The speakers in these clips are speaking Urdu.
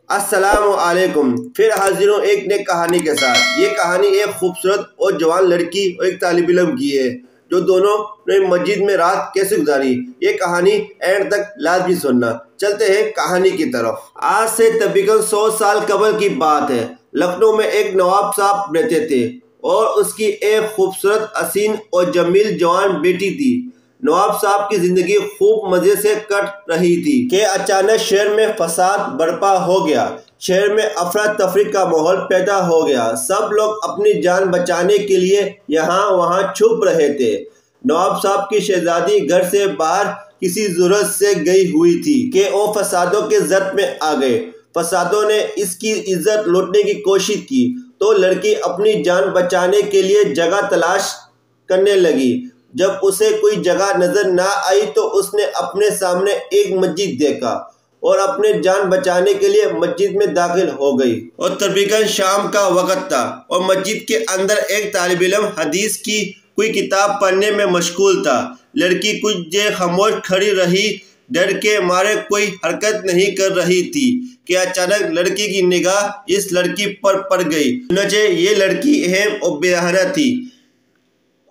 السلام علیکم، پھر حاضر ہوں ایک نئی کہانی کے ساتھ۔ یہ کہانی ایک خوبصورت اور جوان لڑکی اور ایک طالب علم کی ہے جو دونوں نے مسجد میں رات کیسے گزاری۔ یہ کہانی اینڈ تک لازمی سننا۔ چلتے ہیں کہانی کی طرف۔ آج سے تقریباً 100 سال قبل کی بات ہے۔ لکھنؤ میں ایک نواب صاحب رہتے تھے اور اس کی ایک خوبصورت، حسین اور جمیل جوان بیٹی تھی۔ نواب صاحب کی زندگی خوب مزے سے کٹ رہی تھی کہ اچانک شہر میں فساد برپا ہو گیا۔ شہر میں افراتفری کا ماحول پیدا ہو گیا۔ سب لوگ اپنی جان بچانے کے لیے یہاں وہاں چھپ رہے تھے۔ نواب صاحب کی شہزادی گھر سے باہر کسی ضرورت سے گئی ہوئی تھی کہ وہ فسادوں کے زد میں آ گئے۔ فسادوں نے اس کی عزت لوٹنے کی کوشش کی تو لڑکی اپنی جان بچانے کے لیے جگہ تلاش کرنے لگی۔ جب اسے کوئی جگہ نظر نہ آئی تو اس نے اپنے سامنے ایک مسجد دیکھا اور اپنے جان بچانے کے لیے مسجد میں داخل ہو گئی۔ اور تقریباً شام کا وقت تھا اور مسجد کے اندر ایک طالب علم حدیث کی کوئی کتاب پڑھنے میں مشغول تھا۔ لڑکی کچھ دیر خاموش کھڑی رہی، ڈر کے مارے کوئی حرکت نہیں کر رہی تھی کہ اچانک لڑکی کی نگاہ اس لڑکی پر پڑ گئی۔ چنانچہ یہ لڑکی اہم اور بیرہنہ تھی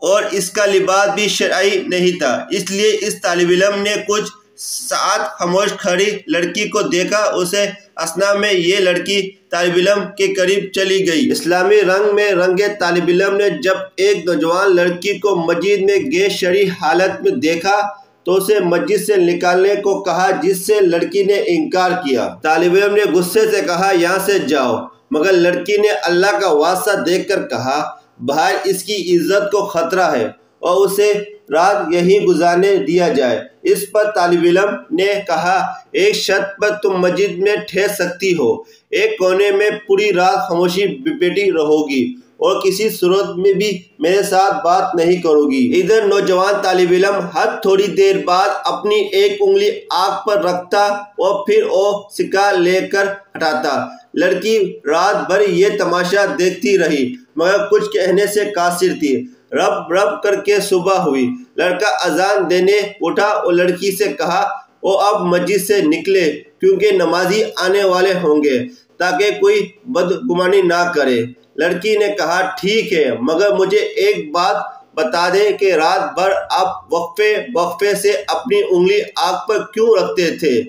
اور اس کا لباس بھی شرعی نہیں تھا، اس لیے اس طالب علم نے کچھ ساعت خاموش کھڑی لڑکی کو دیکھا۔ اسے اثنا میں یہ لڑکی طالب علم کے قریب چلی گئی۔ اسلامی رنگ میں رنگے طالب علم نے جب ایک نوجوان لڑکی کو مسجد میں غیر شرعی حالت میں دیکھا تو اسے مسجد سے نکالنے کو کہا، جس سے لڑکی نے انکار کیا۔ طالب علم نے غصے سے کہا، یہاں سے جاؤ، مگر لڑکی نے اللہ کا واسطہ دے کر کہا، باہر اس کی عزت کو خطرہ ہے اور اسے رات یہیں گزارنے دیا جائے۔ اس پر طالب علم نے کہا، ایک شرط پر تم مسجد میں ٹھہر سکتی ہو، ایک کونے میں پوری رات خاموشی بیٹھی رہو گی اور کسی صورت میں بھی میرے ساتھ بات نہیں کرو گی۔ ادھر نوجوان طالب علم ہر تھوڑی دیر بعد اپنی ایک انگلی آنکھ پر رکھتا اور پھر وہ سکہ لے کر ہٹاتا۔ لڑکی رات بھر یہ تماشا دیکھتی رہی مگر کچھ کہنے سے قاصر تھی۔ رب رب کر کے صبح ہوئی۔ لڑکا اذان دینے اٹھا اور لڑکی سے کہا وہ اب مسجد سے نکلے کیونکہ نمازی آنے والے ہوں گے، تاکہ کوئی بدگمانی نہ کرے۔ لڑکی نے کہا، ٹھیک ہے، مگر مجھے ایک بات بتا دیں کہ رات بھر آپ وقفے وقفے سے اپنی انگلی آنکھ پر کیوں رکھتے تھے؟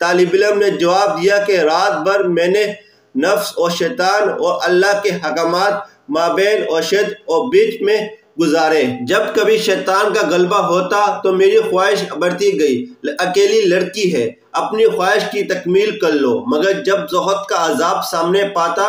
طالب علم نے جواب دیا کہ رات بھر میں نے نفس اور شیطان اور اللہ کے حکامات مابین اور شد اور بیچ میں گزارے۔ جب کبھی شیطان کا غلبہ ہوتا تو میری خواہش بڑھتی گئی۔ اکیلی لڑکی ہے، اپنی خواہش کی تکمیل کر لو۔ مگر جب ذوق کا عذاب سامنے پاتا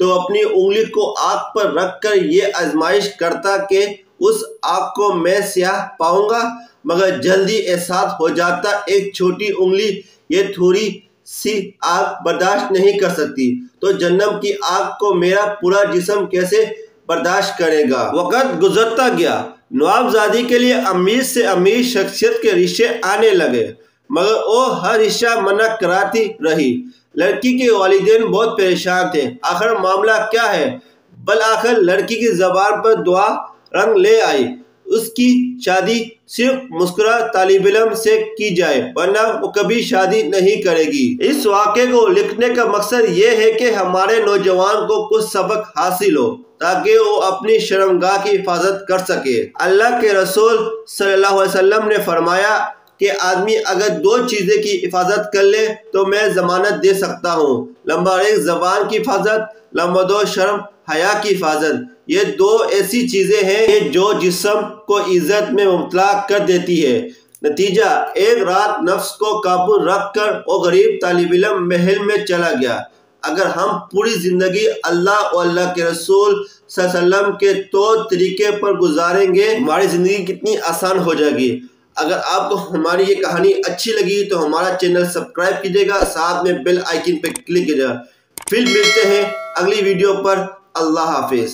تو اپنی انگلی کو آنکھ پر رکھ کر یہ آزمائش کرتا کہ اس آنکھ کو میں سیاہ پاؤں گا، مگر جلدی احساس ہو جاتا ایک چھوٹی انگلی یہ تھوڑی سی آگ برداشت نہیں کر سکتی تو جہنم کی آگ کو میرا پورا جسم کیسے برداشت کرے گا۔ وقت گزرتا گیا۔ نواب زادی کے لیے امیر سے امیر شخصیت کے رشتے آنے لگے مگر وہ ہر رشتہ منع کراتی رہی۔ لڑکی کے والدین بہت پریشان تھے، آخر معاملہ کیا ہے؟ بالآخر لڑکی کی زبان پر دعا رنگ لے آئی، اس کی شادی صرف مسکرا طالب علم سے کی جائے ورنہ وہ کبھی شادی نہیں کرے گی۔ اس واقعے کو لکھنے کا مقصد یہ ہے کہ ہمارے نوجوان کو کچھ سبق حاصل ہو تاکہ وہ اپنی شرمگاہ کی حفاظت کر سکے۔ اللہ کے رسول صلی اللہ علیہ وسلم نے فرمایا کہ آدمی اگر 2 چیزیں کی حفاظت کر لے تو میں ضمانت دے سکتا ہوں۔ نمبر 1 زبان کی حفاظت، نمبر 2 شرم حیا کی حفاظت۔ یہ 2 ایسی چیزیں ہیں جو جسم کو عزت میں مبتلا کر دیتی ہے۔ نتیجہ، ایک رات نفس کو قابو رکھ کر وہ غریب طالب علم محل میں چلا گیا۔ اگر ہم پوری زندگی اللہ اور اللہ کے رسول صلی اللہ علیہ وسلم کے طور طریقے پر گزاریں گے، ہماری زندگی کتنی آسان ہو جائے گی۔ اگر آپ کو ہماری یہ کہانی اچھی لگی تو ہمارا چینل سبسکرائب کیجیے گا، ساتھ میں بیل آئیکن پہ کلک کیجیے گا۔ پھر ملتے ہیں اگلی ویڈیو پر۔ اللہ حافظ۔